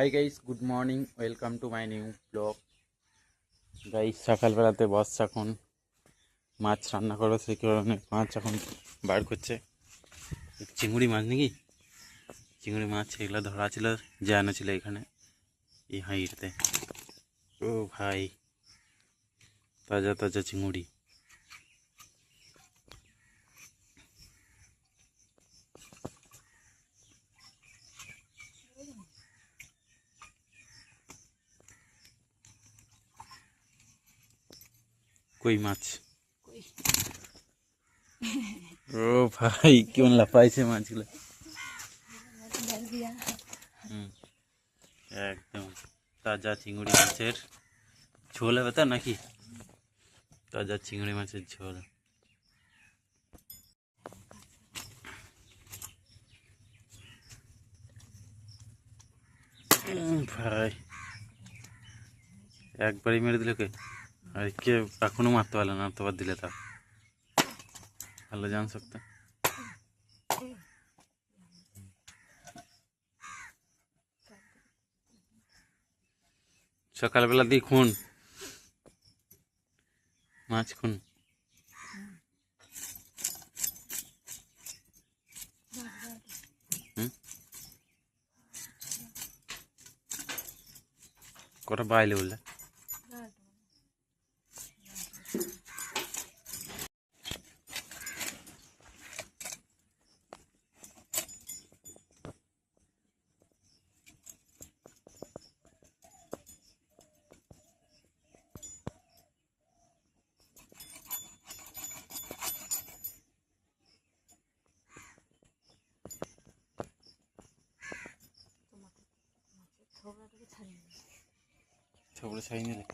Hi guys, good morning, welcome to my new blog. Guys, সকালবেলাতে বস এখন মাছ রান্না করবে, সেই কারণে মাছ এখন বার করছে। চিংড়ি মাছ নাকি? চিংড়ি মাছ এগুলো ধরা ছিল, যে আনেছিল এখানে এই হাঁড়িতে। ও ভাই, তাজা তাজা চিংড়ি। কই মাছ। ও ভাই, কেমন লাফাইছে মাছগুলো। একদম তাজা চিংড়ি মাছের ঝোল হবে তো নাকি? তাজা চিংড়ি মাছের ঝোল। ভাই, একবারই মেরে দিল কে? আর কে এখনো মারতে পারলো না, অতবার দিলে তা ভালো জান সকতে। সকালবেলা দিয়ে খুন মাছ খুন। কটা বাইলে বললে? থোবড়া ছাড়িয়ে নিলে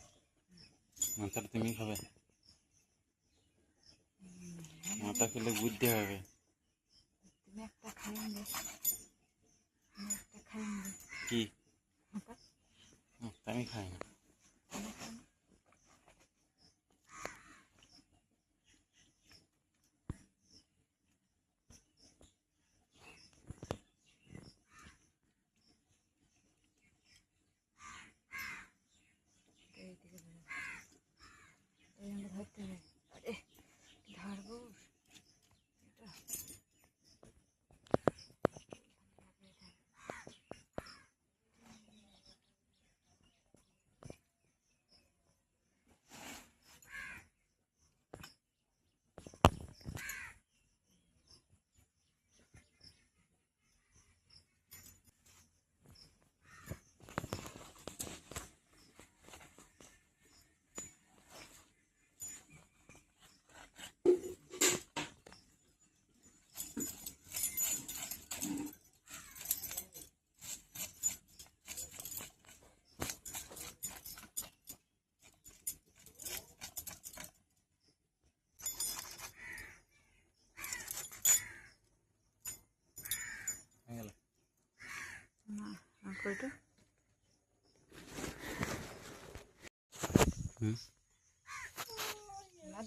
মাথাটা তুমি খাবে? মাথা খেলে বুদ্ধি হবে। কি? আমি খাই না।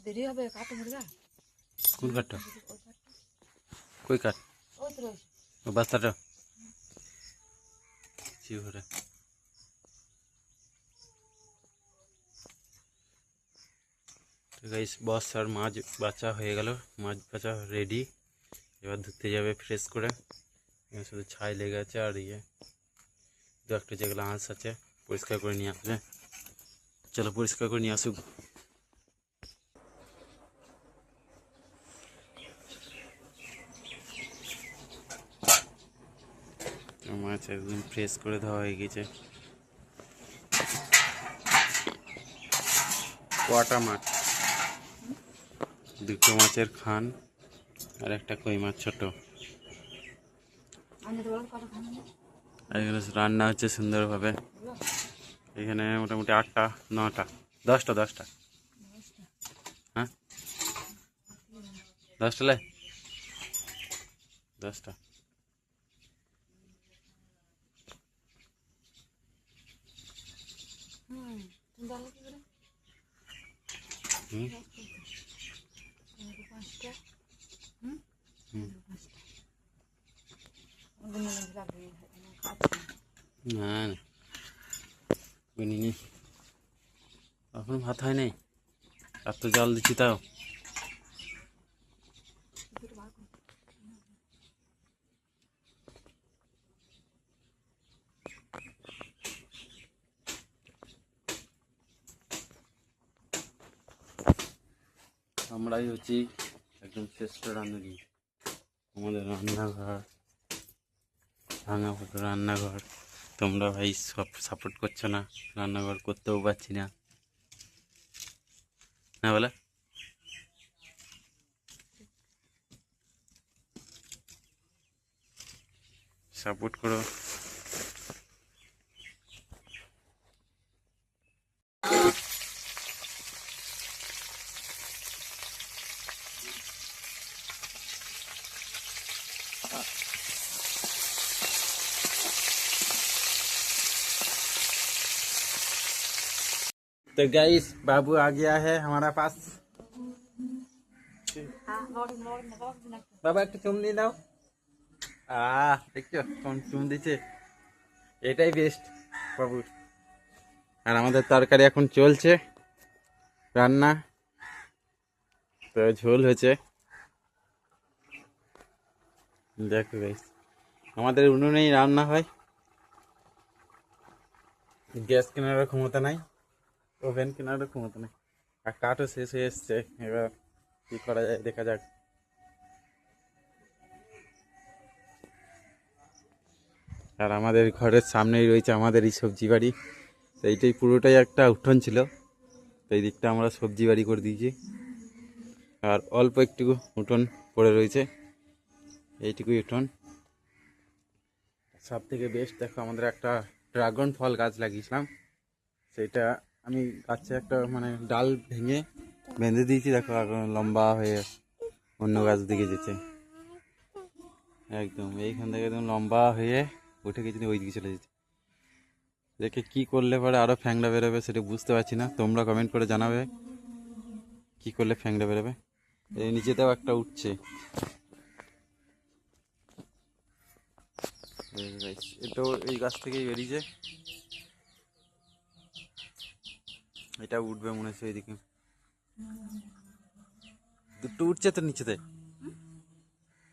দেরি হবে কাটো মুরগা। কোন কাঠটা? কই কাঠ? ও বাস্তাটা চিউরে। তো গাইস, বস আর মাছ বাছা হয়ে গেল, মাছ বাছা রেডি। এবার ধুতে যাবে ফ্রেশ করে। এখানে শুধু ছাই লেগে আছে, আর দু একটা যেগুলো আঁশ আছে পরিষ্কার করে নিয়ে আসবে। চলো পরিষ্কার করে নিয়ে আসুক। মাছ একদম ফ্রেশ করে ধোয়া হয়ে গেছে। কটা মাছ? দুটো মাছের খান আর একটা কই মাছ ছোট। আর এখানে রান্না হচ্ছে সুন্দরভাবে। এখানে মোটামুটি 8টা 9টা 10টা। হ্যাঁ, 10টা লে 10টা। না না, বুঝিনি এখন ভাত হয় নাই, আর তো জল দিচ্ছি তাও। আমরাই হচ্ছি একদম শ্রেষ্ঠ রাঁধুনি। আমাদের রান্নাঘর ভাঙা ফুটো রান্নাঘর, তোমরা ভাই সব সাপোর্ট করছো না, রান্নাঘর করতেও পারছি না, না বলে সাপোর্ট করো। तो गाइस बाबू आ गया है हमारा पास। বাবা একটু চুম দিয়ে দাও। দেখছো কোন চুম দিচ্ছে, এটাই বেস্ট বাবু। আর আমাদের তরকারি এখন চলছে রান্না, তো ঝোল হয়েছে। দেখো গাইস, আমাদের উনুনেই রান্না হয়, গ্যাস কেনারও ক্ষমতা নাই, ওভেন কেনারও ক্ষমতা নাই, আর কাঠও শেষ হয়ে এসছে। এবার কি করা যায় দেখা যাক। আর আমাদের ঘরের সামনেই রয়েছে আমাদের এই সবজি বাড়ি, তো এইটাই পুরোটাই একটা উঠোন ছিল, তো এই দিকটা আমরা সবজি বাড়ি করে দিয়েছি। আর অল্প একটু উঠোন পড়ে রয়েছে, এইটুকুই উঠোন। সব থেকে বেস্ট দেখো, আমাদের একটা ড্রাগন ফল গাছ লাগিয়েছিলাম, সেটা আমি গাছে একটা মানে ডাল ভেঙে বেঁধে দিয়েছি, দেখো এখন লম্বা হয়ে অন্য গাছ দিকে যেতে, একদম এইখান থেকে একদম লম্বা হয়ে উঠে গেছে, ওই দিকে চলে যেতে। দেখে কি করলে পরে আরো ফ্যাংড়া বেরোবে সেটা বুঝতে পারছি না, তোমরা কমেন্ট করে জানাবে কি করলে ফ্যাংড়া বেরোবে। এই নিচেতেও একটা উঠছে, এটাও এই গাছ থেকেই বেরিয়েছে, এটা উঠবে মনে হচ্ছে এইদিকে। দুটো উঠছে তো নিচেতে,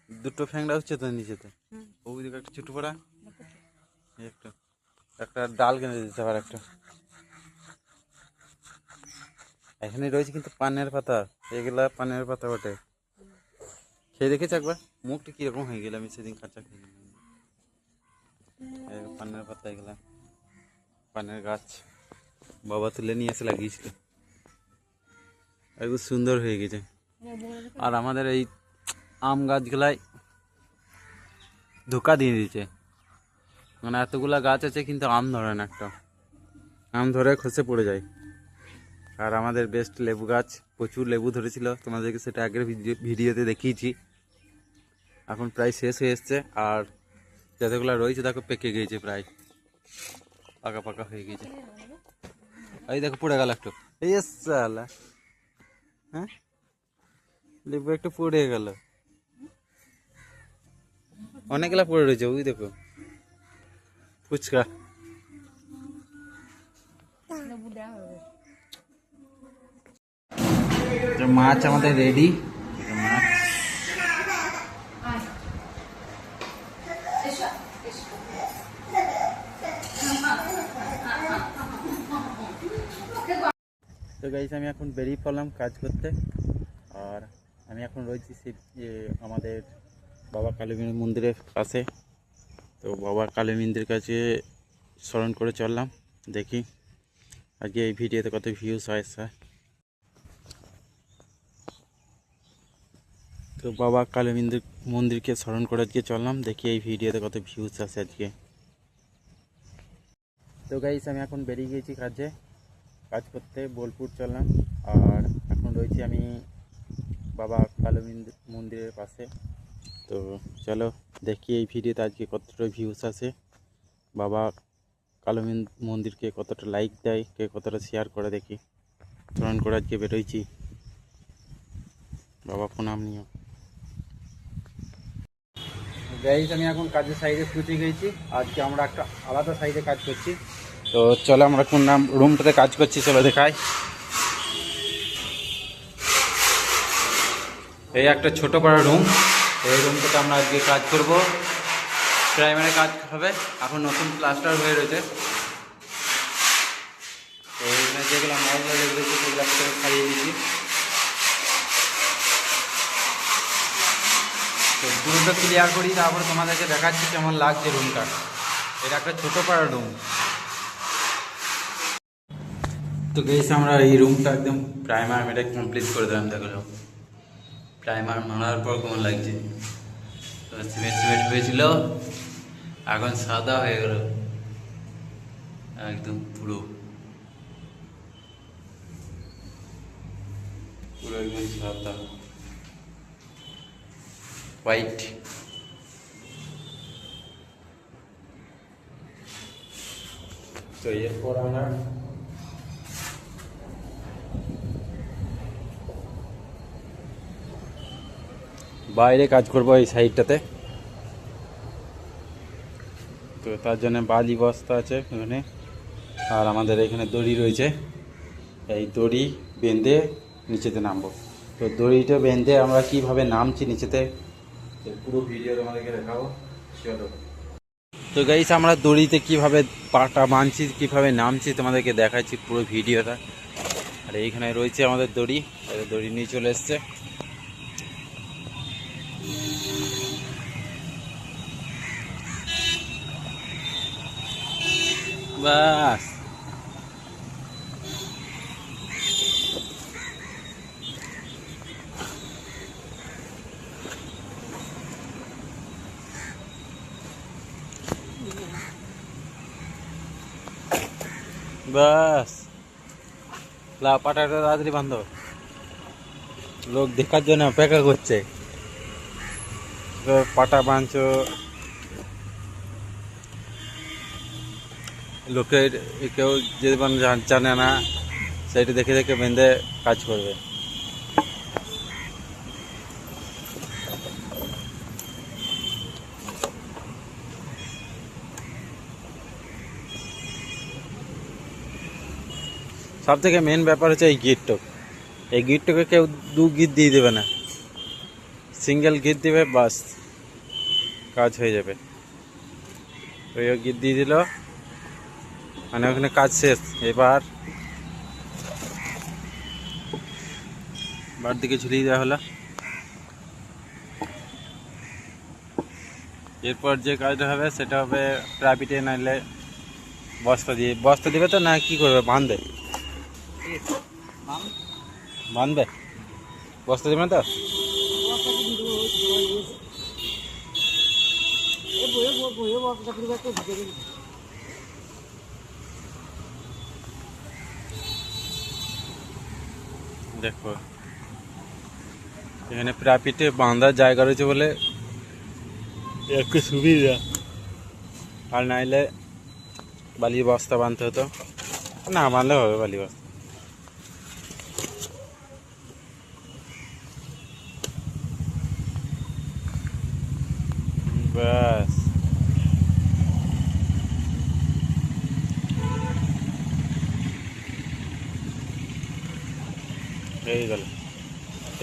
দুটো ফ্যাংড়া উঠছে তো নিচেতে, ওইদিকে একটা ছোট পড়া, একটা একটা ডাল কিনে দিতে পারে একটা। এখানে রয়েছে কিন্তু পানের পাতা, এগুলা পানের পাতা বটে। খেয়ে দেখেছি একবার, মুখটা কিরকম হয়ে গেল, আমি সেদিন কাঁচা খেয়ে পানের পাতা, এগুলা পানের গাছ বাবা তুলে নিয়ে এসে লাগিয়েছিল, একদম সুন্দর হয়ে গেছে। আর আমাদের এই আম গাছগুলাই ধোকা দিয়ে দিয়েছে, মানে এতগুলা গাছ আছে কিন্তু আম ধরে না, একটা আম ধরে খসে পড়ে যায়। আর আমাদের বেস্ট লেবু গাছ, প্রচুর লেবু ধরেছিল, তোমাদেরকে সেটা আগের ভিডিওতে দেখিয়েছি, এখন প্রায় শেষ হয়ে এসছে। আর যতগুলো রয়েছে দেখো পেকে গিয়েছে, প্রায় পাকা পাকা হয়ে গেছে। এই দেখো পড়ে গেল একটু, এই সালা, হ্যাঁ লেবু একটু পড়ে গেল, অনেকগুলা পড়ে রয়েছে, ওই দেখো ফুচকা। মাছ আমাদের রেডি, মাছ তো গাইস, আমি এখন বেরিয়ে পড়লাম কাজ করতে। আর আমি এখন রয়েছি আমাদের বাবা কালী মন্দিরের পাশে, তো বাবা কালী মন্দিরের কাছে স্মরণ করে চললাম, দেখি আজকে এই ভিডিওতে কত ভিউজ হয় স্যার। তো বাবা কালী মন্দিরকে স্মরণ করে আজকে চললাম, দেখি এই ভিডিওতে কত ভিউজ আসে আজকে। তো গাইস, আমি এখন বেরিয়ে গিয়েছি কাজ করতে, বোলপুর চললাম। আর এখন রয়েছি আমি বাবা কালী মন্দিরের পাশে, তো চলো দেখি এই ভিডিওতে আজকে কতটা ভিউজ আসে, বাবা কালী মন্দিরকে কতটা লাইক দেয়, কে কতটা শেয়ার করে, দেখি স্মরণ করে আজকে বেরোইছি, বাবা প্রণাম নিও। গাইস, আমি এখন কাজের সাইডে পৌঁছে গেছি, আজকে আমরা একটা আলাদা সাইডে কাজ করছি, তো চলো আমরা কোন নাম রুমটাতে কাজ করছি চলো দেখাই। এই একটা ছোট পাড়া রুম, এই রুমটাতে আমরা আজকে কাজ করব। প্রাইমারি কাজ হবে, এখন নতুন প্লাস্টার হয়ে রয়েছে। তো এখানে যেগুলো মশলা লেগে রয়েছে সেগুলো করে খাইয়ে দিচ্ছি। তো পুরোটা ক্লিয়ার করি, তারপরে তোমাদেরকে দেখাচ্ছি কেমন লাগছে রুমটা। এটা একটা ছোট পাড়া রুম। তো গেছি আমরা এই রুমটা একদম প্রাইমার মেরে কমপ্লিট করে দিলাম। দেখো প্রাইমার মারার পর কেমন লাগছে। তো সিমেন্ট হয়েছিল, এখন সাদা হয়ে গেল একদম পুরো পুরো একদম সাদা হোয়াইট। তো এরপর আমরা বাইরে কাজ করবো এই সাইডটাতে। তো তার জন্য বালি বস্তা আছে এখানে, আর আমাদের এখানে দড়ি রয়েছে। এই দড়ি বেঁধে নিচেতে নামবো। তো দড়িটা বেঁধে আমরা কিভাবে নামছি নিচেতে পুরো ভিডিও তোমাদেরকে দেখাবো। চলো। তো গাইস আমরা দড়িতে কিভাবে পাটা বাঁধছি, কিভাবে নামছি তোমাদেরকে দেখাচ্ছি পুরো ভিডিওটা। আর এইখানে রয়েছে আমাদের দড়ি, দড়ি নিয়ে চলে এসছে। বাস বাস পাটাটা তাড়াতাড়ি বাঁধো, লোক দেখার জন্য অপেক্ষা করছে। পাটা বাঁধছো, লোকের কেউ যদি জানে না সেইটা দেখে দেখে বেঁধে কাজ করবে। সব থেকে মেন ব্যাপার হচ্ছে এই গিটটক। এই গিটটকে কেউ দু গিট দিয়ে দেবে না, সিঙ্গেল গিট দিবে, বাস কাজ হয়ে যাবে। ওই গিট দিয়ে দিল মানে ওখানে কাজ শেষ। এবার বার দিকে ঝুলিয়ে দেওয়া হলো। এরপর যে কাজটা হবে সেটা হবে প্রাইভেটে, নাইলে বস্তা দিবে। তো না কি করবে, বাঁধবে বস্তা দিবে না তো। দেখো এখানে প্রাইভেটে বাঁধার জায়গা রয়েছে বলে একটু সুবিধা, আর নাইলে বালির বস্তা বাঁধতে হতো। না বাঁধলে হবে বালি বস্তা। ব্যাস হয়ে গেল।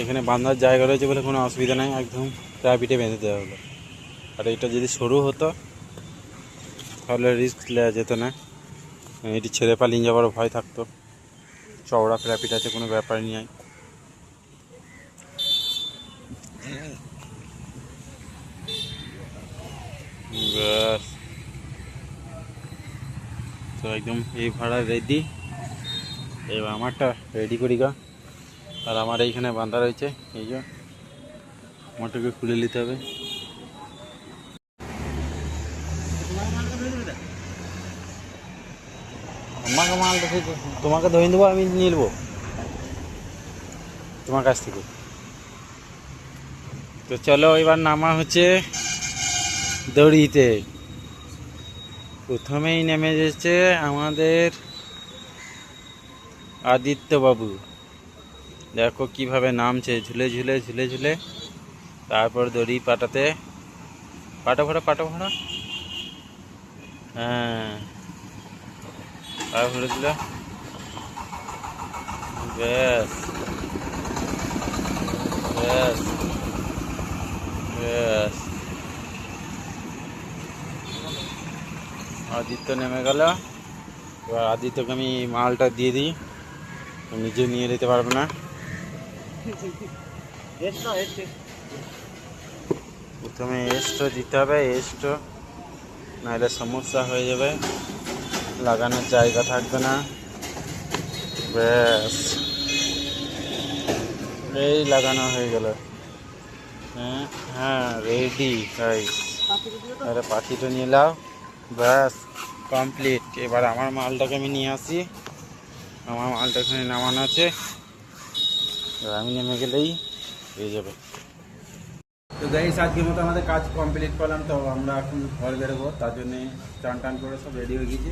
এখানে বাঁধার জায়গা রয়েছে বলে কোনো অসুবিধা নাই, একদম প্রাইভেটে বেঁধে দেওয়া হলো। আর এটা যদি সরু হতো তাহলে রিস্ক নেওয়া যেত না, এটি ছেড়ে পালিয়ে যাওয়ারও ভয় থাকতো। চওড়া প্রাইভেট আছে, কোনো ব্যাপারই নেই। ব্যাস তো একদম এই ভাড়া রেডি। এবার আমারটা রেডি করি গা। আর আমার এইখানে বাঁধা রয়েছে, এই যে মোটরকে খুলে নিতে হবে। আমাকে মাল তোমাকে ধরে দেবো, আমি নিয়ে নেবো তোমার কাছ থেকে। তো চলো এবার নামা হচ্ছে দড়িতে। প্রথমেই নেমে যাচ্ছে আমাদের আদিত্য বাবু। দেখো কিভাবে নামছে, ঝুলে ঝুলে ঝুলে ঝুলে। তারপর দড়ি পাটাতে পাটা ভরা। হ্যাঁ আর ঘুরে দিল ব্যাস ব্যাস ব্যাস। আদিত্য নেমে গেল। এবার আদিত্যকে আমি মালটা দিয়ে দিই, ও নিজে নিয়ে যেতে পারবে না। প্রথমে এস্টো দিতে হবে, এস্টো নাহলে সমস্যা হয়ে যাবে, লাগানোর জায়গা থাকবে না। ব্যাস এই লাগানো হয়ে গেল। হ্যাঁ হ্যাঁ রেডি গাইস। আরে পাখিটা নিয়ে নাও, ব্যাস কমপ্লিট। এবার আমার মালটাকে আমি নিয়ে আসি, আমার মালটা এখানে নামানো আছে, এবার আমি নেমে গেলেই হয়ে যাবে। তো গাইস আজকের মতো আমাদের কাজ কমপ্লিট করলাম। তো আমরা এখন ঘর বেরোবো, তার জন্যে চান টান করে সব রেডি হয়ে গেছি।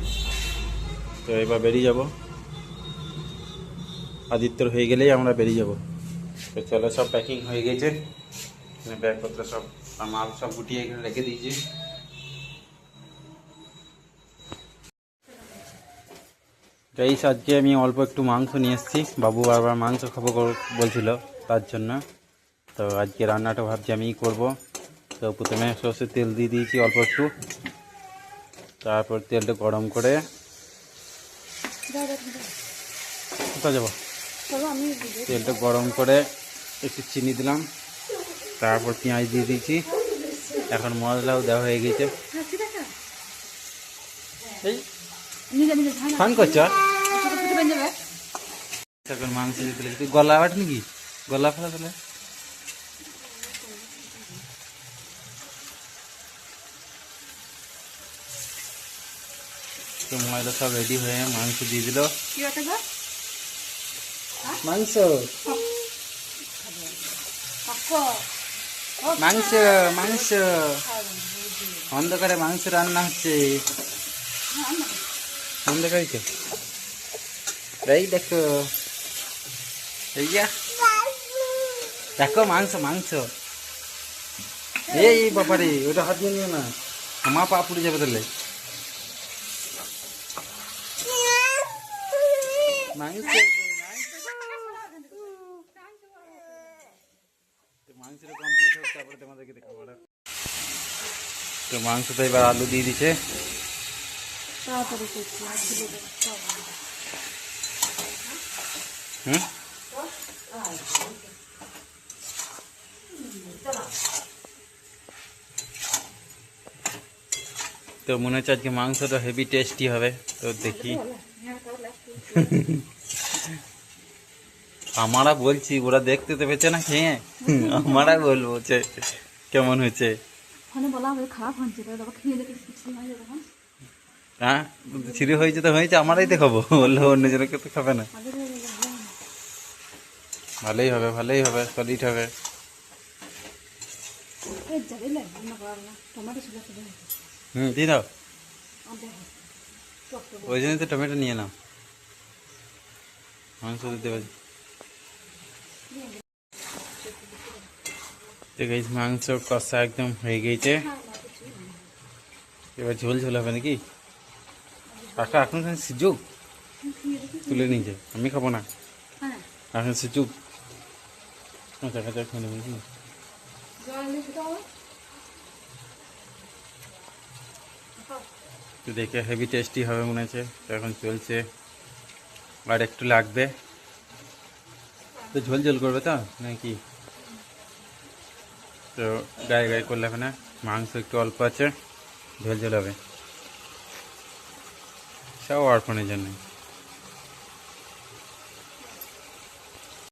তো এবার বেরিয়ে যাব, আদিত্যর হয়ে গেলেই আমরা বেরিয়ে যাব। তো চলো, সব প্যাকিং হয়ে গেছে, ব্যাগপত্র সব মাল সব গুটিয়ে এখানে রেখে দিয়েছি। গাইস আজকে আমি অল্প একটু মাংস নিয়ে এসেছি, বাবু বারবার মাংস খাবো বলছিল, তার জন্য। তো আজকে রান্নাটা ভাবছি আমিই করবো। তো প্রথমে সর্ষের তেল দিয়ে দিয়েছি অল্প একটু, তারপর তেলটা গরম করে কোথায় যাবো, তেলটা গরম করে একটু চিনি দিলাম, তারপর পেঁয়াজ দিয়ে দিয়েছি। এখন মশলাও দেওয়া হয়ে গেছে। এই ফান করছ এখন মাংস দিতে গলা আট নাকি গলা ফেলা তাহলে। তো মশলা সব রেডি হয়ে মাংস দিয়ে দিল। মাংস মাংস মাংস অন্ধকারে মাংস রান্না হচ্ছে, অন্ধকারে তো এই দেখো, এই যা দেখো মাংস মাংস। এই বাপারে ওটা হাত দিয়ে নিও না, আমার পা পুড়ে যাবে তাহলে। মাংস মাংসটা কমপ্লিট হোক, তারপরে তোমাদেরকে দেখাবো। তো মাংসটা এবার আলু দিয়ে দিচ্ছে। হুম তো মনে হচ্ছে আজকে মাংসটা হেভি টেস্টি হবে। তো দেখি আমরা বলছি, ওরা দেখতে তো পেছে না খেয়ে, আমরা বলবো যে কেমন হয়েছে। হ্যাঁ ছিঁড়ে হয়েছে তো হয়েছে, আমরাই তো খাবো, বললে অন্য জনকে তো খাবে না। ভালোই হবে ভালোই হবে, সলিড হবে। দিয়ে দাও, ওই জন্যই তো টমেটো নিয়ে নাও, মাংস দিতে পারি। মাংস কষা একদম হয়ে গেছে, এবার ঝোল ঝোল হবে নাকি। কাকা এখন সিজুক তুলে নিয়েছে, আমি খাবো না এখন সিজুক। কাঁচা কাঁচা খেয়ে নেবে নাকি। তো দেখে হেভি টেস্টি হবে মনে হচ্ছে। তো এখন চলছে, আর একটু লাগবে। তো ঝোল ঝোল করবে তো নাকি, তো গায়ে গায়ে করলে হবে না, মাংস একটু অল্প আছে, ঝোল ঝোল হবে, সব অর্পণের জন্য।